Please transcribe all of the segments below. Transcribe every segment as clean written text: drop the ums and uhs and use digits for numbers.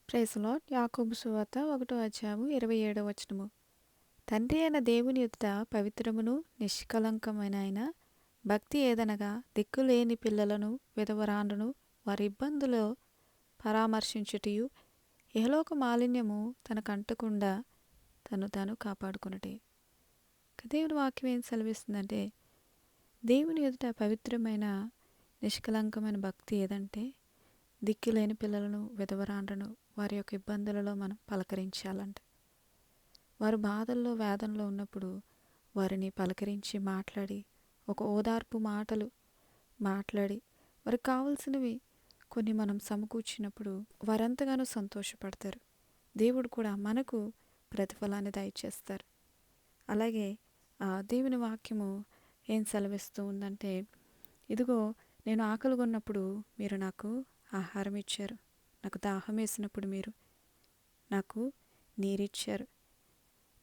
Praise lord. యాకోబు సువార్త 1:27 తండ్రి అయిన దేవుని ఎదుట పవిత్రమును నిష్కళంకమైన ఆయన భక్తి ఏదనగా దిక్కులేని పిల్లలను విధవరాండ్రను వారి ఇబ్బందులో పరామర్శించుటయు ఇహలోక మాలిన్యము తనకంటకుండా తను తాను కాపాడుకున్నటే. దేవుని వాక్యం ఏం సెలవిస్తుందంటే, దేవుని ఎదుట పవిత్రమైన నిష్కళంకమైన భక్తి ఏదంటే దిక్కులేని పిల్లలను విధవరాండ్రను వారి యొక్క ఇబ్బందులలో మనం పలకరించాలంట. వారు బాధల్లో వేదనలో ఉన్నప్పుడు వారిని పలకరించి మాట్లాడి ఒక ఓదార్పు మాటలు మాట్లాడి వారికి కావలసినవి కొన్ని మనం సమకూర్చినప్పుడు వారెంతగానో సంతోషపడతారు. దేవుడు కూడా మనకు ప్రతిఫలాన్ని దయచేస్తారు. అలాగే దేవుని వాక్యము ఏం సెలవిస్తూ ఉందంటే, ఇదిగో నేను ఆకలిగొన్నప్పుడు మీరు నాకు ఆహారం ఇచ్చారు, నాకు దాహం వేసినప్పుడు మీరు నాకు నీరిచ్చారు,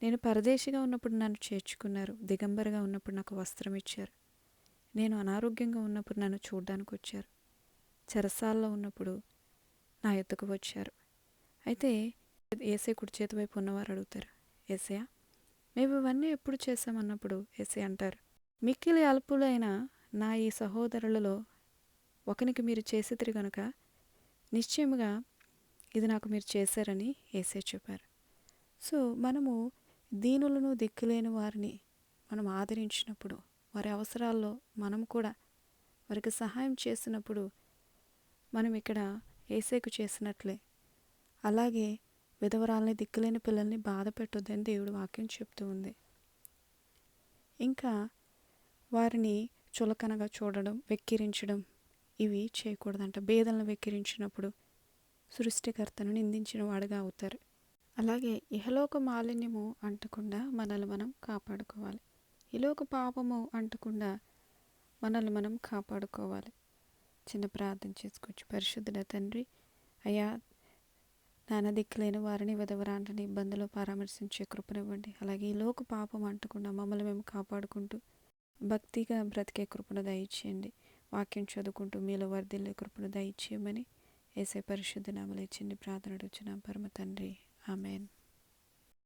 నేను పరదేశిగా ఉన్నప్పుడు నన్ను చేర్చుకున్నారు, దిగంబరిగా ఉన్నప్పుడు నాకు వస్త్రం ఇచ్చారు, నేను అనారోగ్యంగా ఉన్నప్పుడు నన్ను చూడ్డానికి వచ్చారు, చెరసాల్లో ఉన్నప్పుడు నా ఎద్దుకు వచ్చారు. అయితే ఏసే కుడి చేతి వైపు ఉన్నవారు అడుగుతారు, ఏసయ్య మేము ఇవన్నీ ఎప్పుడు చేశామన్నప్పుడు ఏసే అంటారు, మిక్కిలి అల్పులైన నా ఈ సహోదరులలో ఒకనికి మీరు చేసితిరి గనుక నిశ్చయముగా ఇది నాకు మీరు చేశారని ఏసే చెప్పారు. సో మనము దీనులను దిక్కులేని వారిని మనం ఆదరించినప్పుడు, వారి అవసరాల్లో మనం కూడా వారికి సహాయం చేసినప్పుడు మనం ఇక్కడ ఏసేకు చేసినట్లే. అలాగే విధవరాలని దిక్కులేని పిల్లల్ని బాధ పెట్టొద్దని దేవుడు వాక్యం చెప్తూ ఉంది. ఇంకా వారిని చులకనగా చూడడం, వెక్కిరించడం ఇవి చేయకూడదంట. బేదలను వెక్కిరించినప్పుడు సృష్టికర్తను నిందించిన వాడుగా అవుతారు. అలాగే ఇహలోక మాలిన్యము అంటకుండా మనల్ని మనం కాపాడుకోవాలి. ఇలోక పాపము అంటకుండా మనల్ని మనం కాపాడుకోవాలి. చిన్న ప్రార్థన చేసుకోవచ్చు. పరిశుద్ధుడ తండ్రి, అయ్యా నాన్న దిక్కులేని వారిని విధవరాండ్రని ఇబ్బందులు పరామర్శించే కృపనివ్వండి. అలాగే ఈ లోక పాపం అంటకుండా మమ్మల్ని మేము కాపాడుకుంటూ భక్తిగా బ్రతికే కృపను దయచేయండి. వాక్యం చదువుకుంటూ మీలో వర్ధిల్లే కృపను దయచేయమని యేసయ్య పరిశుద్ధ నామములో చిన్ని ప్రార్థన అడుగుచున్నాం పరమ తండ్రి. ఆమెన్.